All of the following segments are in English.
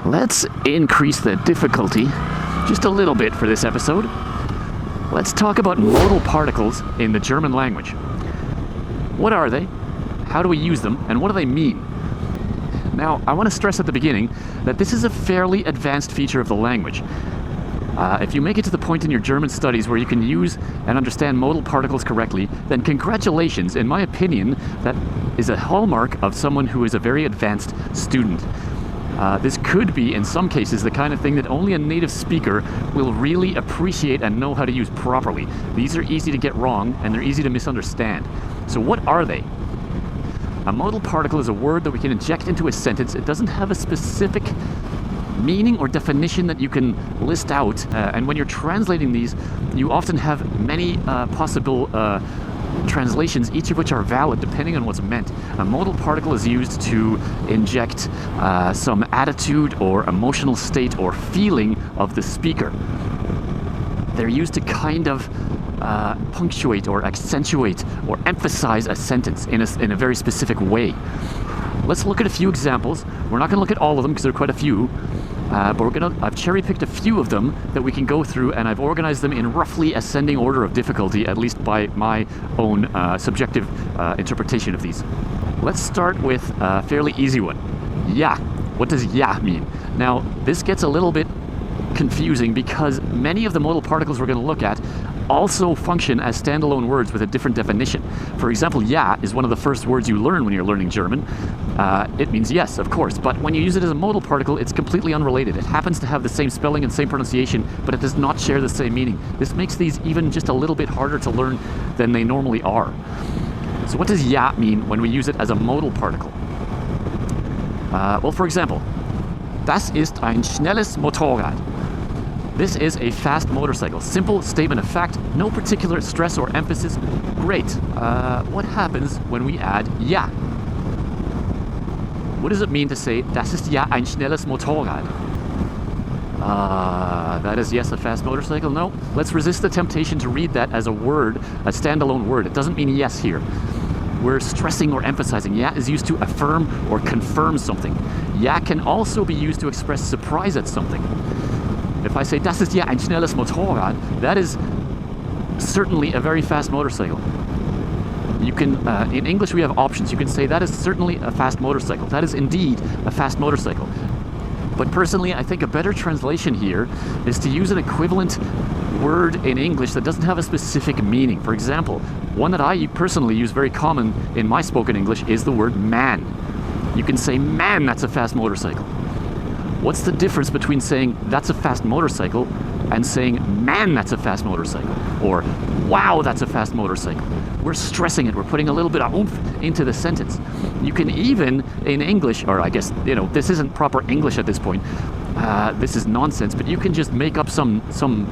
Let's increase the difficulty just a little bit for this episode. Let's talk about modal particles in the German language. What are they? How do we use them? And what do they mean? Now, I want to stress at the beginning that this is a fairly advanced feature of the language. If you make it to the point in your German studies where you can use and understand modal particles correctly, then congratulations. In my opinion, that is a hallmark of someone who is a very advanced student. This could be, in some cases, the kind of thing that only a native speaker will really appreciate and know how to use properly. These are easy to get wrong, and they're easy to misunderstand. So what are they? A modal particle is a word that we can inject into a sentence. It doesn't have a specific meaning or definition that you can list out. And when you're translating these, you often have many possible translations, each of which are valid depending on what's meant. A modal particle is used to inject some attitude or emotional state or feeling of the speaker. They're used to kind of punctuate or accentuate or emphasize a sentence in a very specific way. Let's look at a few examples. We're not going to look at all of them because there are quite a few. But I've cherry-picked a few of them that we can go through, and I've organized them in roughly ascending order of difficulty, at least by my own subjective interpretation of these. Let's start with a fairly easy one. Ja. What does ja mean? Now, this gets a little bit confusing because many of the modal particles we're going to look at also function as standalone words with a different definition. For example, ja is one of the first words you learn when you're learning German. It means yes, of course, but when you use it as a modal particle, it's completely unrelated. It happens to have the same spelling and same pronunciation, but it does not share the same meaning. This makes these even just a little bit harder to learn than they normally are. So what does ja mean when we use it as a modal particle? Well, for example, das ist ein schnelles Motorrad. This is a fast motorcycle. Simple statement of fact, no particular stress or emphasis. Great. What happens when we add ja? What does it mean to say, das ist ja ein schnelles Motorrad? That is yes, a fast motorcycle? No. Let's resist the temptation to read that as a word, a standalone word. It doesn't mean yes here. We're stressing or emphasizing. Ja is used to affirm or confirm something. Ja can also be used to express surprise at something. If I say, das ist ja ein schnelles Motorrad, that is certainly a very fast motorcycle. You can, in English we have options. You can say, that is certainly a fast motorcycle. That is indeed a fast motorcycle. But personally, I think a better translation here is to use an equivalent word in English that doesn't have a specific meaning. For example, one that I personally use very common in my spoken English is the word man. You can say, man, that's a fast motorcycle. What's the difference between saying that's a fast motorcycle and saying, man, that's a fast motorcycle? Or, wow, that's a fast motorcycle? We're stressing it. We're putting a little bit of oomph into the sentence. You can even, in English, or I guess, this isn't proper English at this point. This is nonsense, but you can just make up some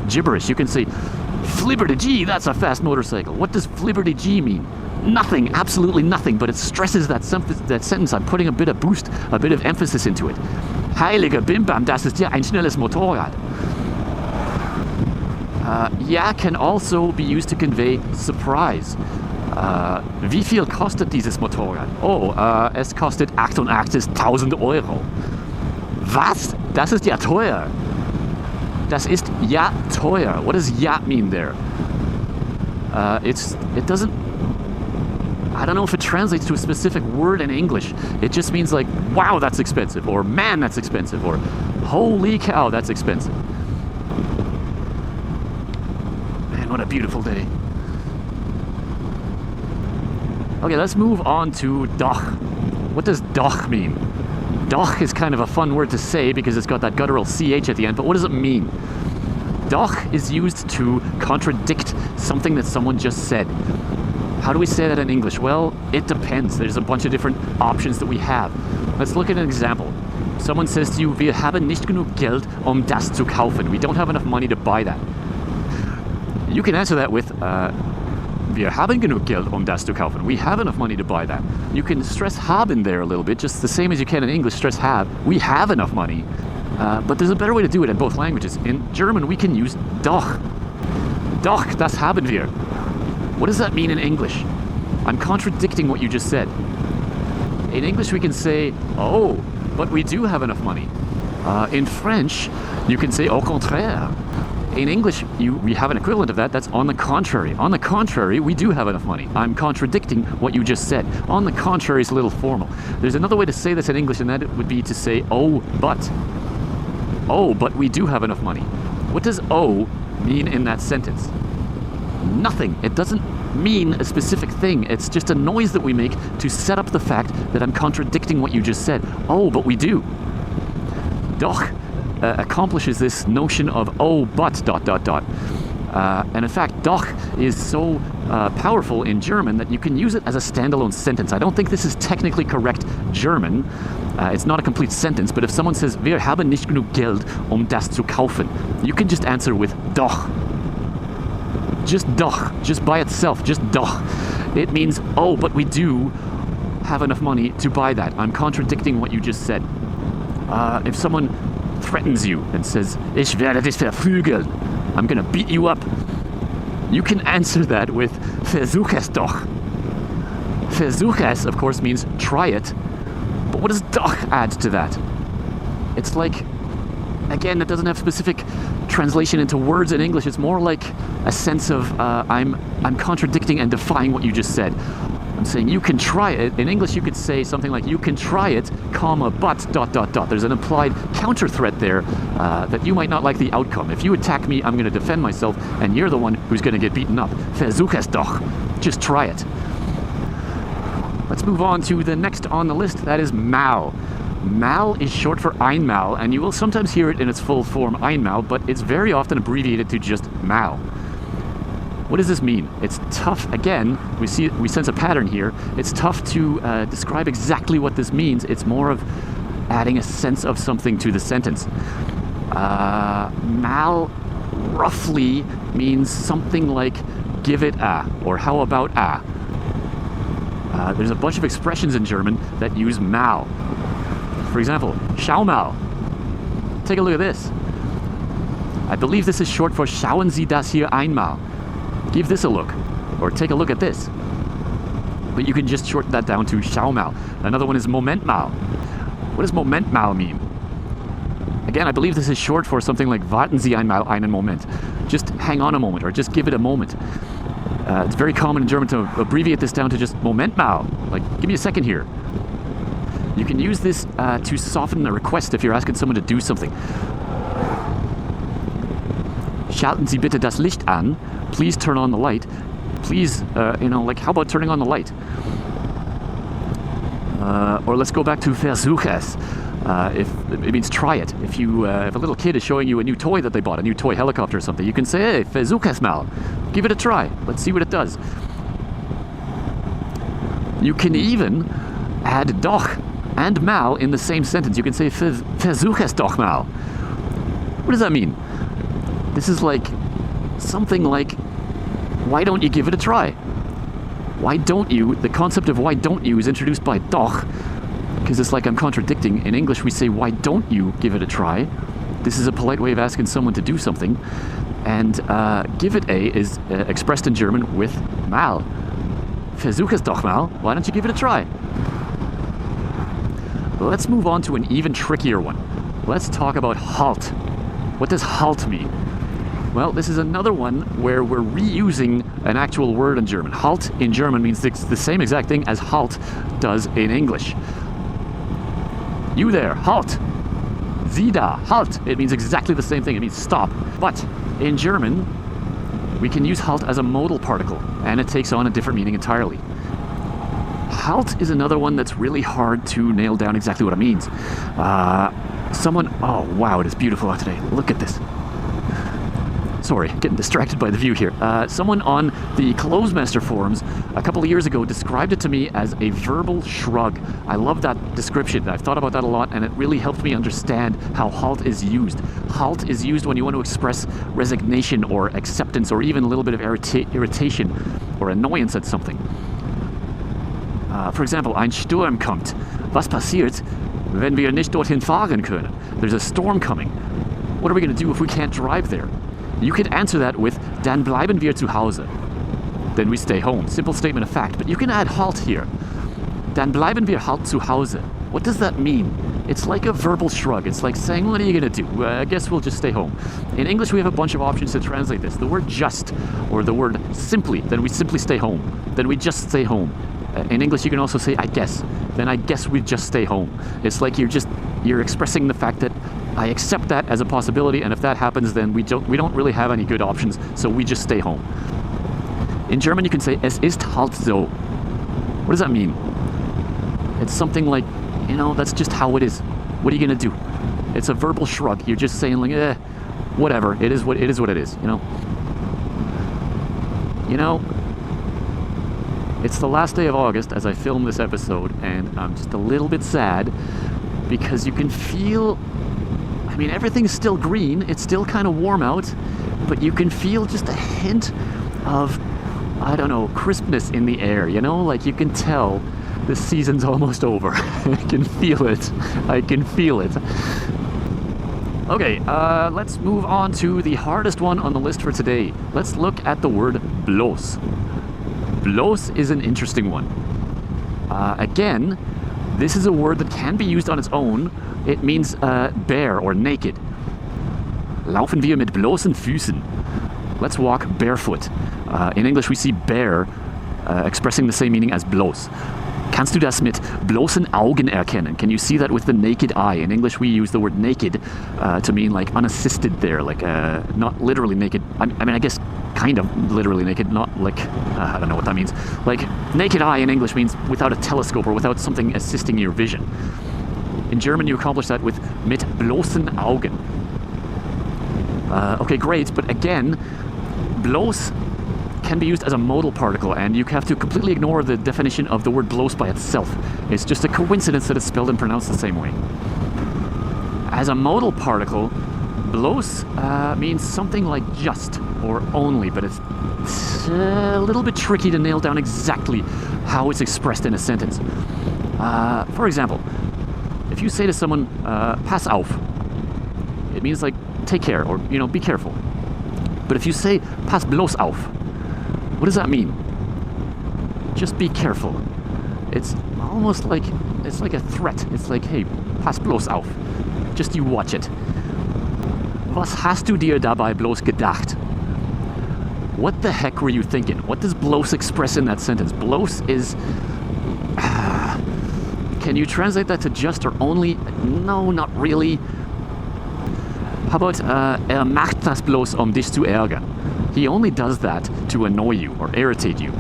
gibberish. You can say, flibberty-gee, that's a fast motorcycle. What does flibberty-gee mean? Nothing, absolutely nothing, but it stresses that sentence. I'm putting a bit of boost, a bit of emphasis into it. Heiliger Bimbam, das ist ja ein schnelles Motorrad. Ja can also be used to convey surprise. Wie viel kostet dieses Motorrad? Oh, es kostet 88.000 Euro. Was? Das ist ja teuer. Das ist ja teuer. What does ja mean there? It doesn't, I don't know if it translates to a specific word in English. It just means like, wow, that's expensive, or man, that's expensive, or holy cow, that's expensive. Man, what a beautiful day. Okay, let's move on to Doch. What does Doch mean? Doch is kind of a fun word to say because it's got that guttural CH at the end, but what does it mean? Doch is used to contradict something that someone just said. How do we say that in English? Well, it depends. There's a bunch of different options that we have. Let's look at an example. Someone says to you, wir haben nicht genug Geld, das zu kaufen. We don't have enough money to buy that. You can answer that with, wir haben genug Geld, das zu kaufen. We have enough money to buy that. You can stress haben there a little bit, just the same as you can in English, stress have. We have enough money. But there's a better way to do it in both languages. In German, we can use Doch. Doch, das haben wir. What does that mean in English? I'm contradicting what you just said. In English, we can say, oh, but we do have enough money. In French, you can say au contraire. In English, we have an equivalent of that. That's on the contrary. On the contrary, we do have enough money. I'm contradicting what you just said. On the contrary is a little formal. There's another way to say this in English, and that would be to say, oh, but we do have enough money. What does oh mean in that sentence? Nothing. It doesn't mean a specific thing. It's just a noise that we make to set up the fact that I'm contradicting what you just said. Oh, but we do. Doch accomplishes this notion of oh, but, ... And in fact, Doch is so powerful in German that you can use it as a standalone sentence. I don't think this is technically correct German. It's not a complete sentence, but if someone says, wir haben nicht genug Geld, das zu kaufen, you can just answer with Doch. Just Doch, just by itself, just Doch. It means, oh, but we do have enough money to buy that. I'm contradicting what you just said. If someone threatens you and says, ich werde dich verprügeln, I'm gonna beat you up, you can answer that with versuch es doch. Versuch es, of course, means try it, but what does doch add to that? It's like, again, it doesn't have specific translation into words in English. It's more like a sense of I'm contradicting and defying what you just said. I'm saying you can try it. In English, you could say something like you can try it, comma, but ... There's an implied counter threat there that you might not like the outcome. If you attack me, I'm going to defend myself, and you're the one who's going to get beaten up. Versuch es doch. Just try it. Let's move on to the next on the list. That is mal. Mal is short for einmal, and you will sometimes hear it in its full form einmal, but it's very often abbreviated to just mal. What does this mean? It's tough. Again, we sense a pattern here. It's tough to describe exactly what this means. It's more of adding a sense of something to the sentence. Mal roughly means something like give it a, or how about a. There's a bunch of expressions in German that use mal. For example, schau mal. Take a look at this. I believe this is short for schauen Sie das hier einmal. Give this a look, or take a look at this. But you can just shorten that down to schau mal. Another one is Moment mal. What does Moment mal mean? Again, I believe this is short for something like warten Sie einmal einen Moment. Just hang on a moment, or just give it a moment. It's very common in German to abbreviate this down to just Moment mal, like give me a second here. You can use this to soften a request if you're asking someone to do something. Schalten Sie bitte das Licht an. Please turn on the light. Please, like how about turning on the light? Or let's go back to versuch es. If it means try it. If a little kid is showing you a new toy that they bought, a new toy helicopter or something, you can say, hey, versuch es mal. Give it a try. Let's see what it does. You can even add doch and mal in the same sentence. You can say versuch es doch mal. What does that mean? This is like something like, why don't you give it a try? Why don't you? The concept of why don't you is introduced by doch, because it's like I'm contradicting. In English, we say, why don't you give it a try? This is a polite way of asking someone to do something. And give it a is expressed in German with mal. Versuch es doch mal. Why don't you give it a try? Let's move on to an even trickier one. Let's talk about halt. What does halt mean? Well, this is another one where we're reusing an actual word in German. Halt in German means the same exact thing as halt does in English. You there, halt. Sie da, halt. It means exactly the same thing. It means stop. But in German, we can use halt as a modal particle, and it takes on a different meaning entirely. Halt is another one that's really hard to nail down exactly what it means. Oh wow, it is beautiful out today. Look at this. Sorry, getting distracted by the view here. Someone on the Clothesmaster forums a couple of years ago described it to me as a verbal shrug. I love that description. I've thought about that a lot, and it really helped me understand how halt is used. Halt is used when you want to express resignation or acceptance or even a little bit of irritation or annoyance at something. For example, ein Sturm kommt. Was passiert, wenn wir nicht dorthin fahren können? There's a storm coming. What are we going to do if we can't drive there? You could answer that with, dann bleiben wir zu Hause. Then we stay home. Simple statement of fact. But you can add halt here. Dann bleiben wir halt zu Hause. What does that mean? It's like a verbal shrug. It's like saying, what are you going to do? I guess we'll just stay home. In English, we have a bunch of options to translate this. The word just, or the word simply, then we simply stay home. Then we just stay home. In English, you can also say, I guess. Then I guess we just stay home. It's like you're expressing the fact that I accept that as a possibility, and if that happens, then we don't really have any good options, so we just stay home. In German, you can say, es ist halt so. What does that mean? It's something like, that's just how it is. What are you gonna do? It's a verbal shrug. You're just saying like, whatever. It is what it is. It's the last day of August as I film this episode, and I'm just a little bit sad because you can feel, everything's still green. It's still kind of warm out, but you can feel just a hint of, crispness in the air, like you can tell the season's almost over. I can feel it. Okay, let's move on to the hardest one on the list for today. Let's look at the word bloß. Bloß is an interesting one. Again, this is a word that can be used on its own. It means bare or naked. Laufen wir mit bloßen Füßen. Let's walk barefoot. In English, we see bare expressing the same meaning as bloß. Kannst du das mit bloßen Augen erkennen? Can you see that with the naked eye? In English, we use the word naked to mean like unassisted there, like not literally naked. I guess kind of literally naked, not like, I don't know what that means. Like, naked eye in English means without a telescope or without something assisting your vision. In German, you accomplish that with mit bloßen Augen. Okay, great, but again, bloß can be used as a modal particle, and you have to completely ignore the definition of the word bloß by itself. It's just a coincidence that it's spelled and pronounced the same way. As a modal particle, bloß means something like just or only, but it's a little bit tricky to nail down exactly how it's expressed in a sentence. For example, if you say to someone, pass auf, it means like take care or, be careful. But if you say pass bloß auf, what does that mean? Just be careful. It's almost like, it's like a threat. It's like, hey, pass bloß auf. Just you watch it. Was hast du dir dabei bloß gedacht? What the heck were you thinking? What does bloß express in that sentence? Bloß is... Can you translate that to just or only? No, not really. How about, macht das bloß, dich zu ärgern? He only does that to annoy you or irritate you.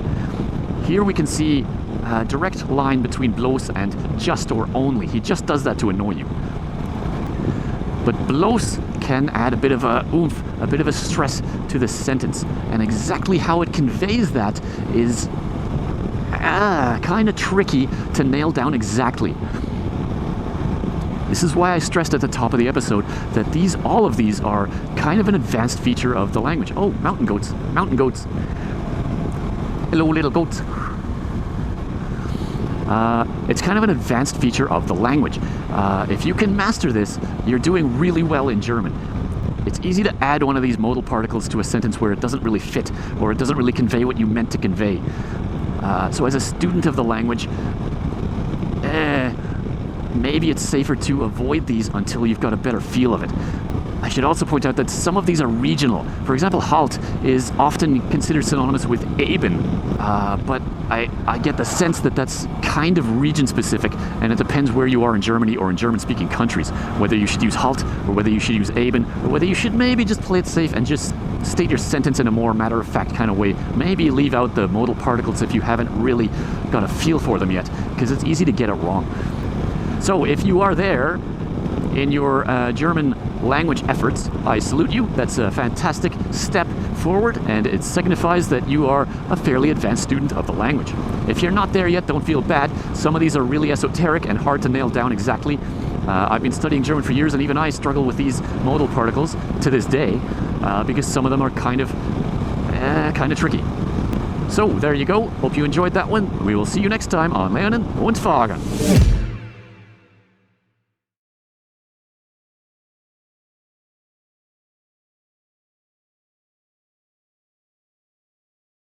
Here we can see a direct line between bloß and just or only. He just does that to annoy you. But bloß can add a bit of a oomph, a bit of a stress to the sentence. And exactly how it conveys that is kind of tricky to nail down exactly. This is why I stressed at the top of the episode that all of these are kind of an advanced feature of the language. Oh, mountain goats. Mountain goats. Hello, little goats. It's kind of an advanced feature of the language. If you can master this, you're doing really well in German. It's easy to add one of these modal particles to a sentence where it doesn't really fit or it doesn't really convey what you meant to convey. So as a student of the language, maybe it's safer to avoid these until you've got a better feel of it. I should also point out that some of these are regional. For example, Halt is often considered synonymous with eben, but I get the sense that that's kind of region-specific, and it depends where you are in Germany or in German-speaking countries, whether you should use Halt or whether you should use eben, or whether you should maybe just play it safe and just state your sentence in a more matter-of-fact kind of way. Maybe leave out the modal particles if you haven't really got a feel for them yet, because it's easy to get it wrong. So if you are there in your German language efforts, I salute you. That's a fantastic step forward, and it signifies that you are a fairly advanced student of the language. If you're not there yet, don't feel bad. Some of these are really esoteric and hard to nail down exactly. I've been studying German for years, and even I struggle with these modal particles to this day, because some of them are kind of tricky. So there you go. Hope you enjoyed that one. We will see you next time on Lernen und Fragen.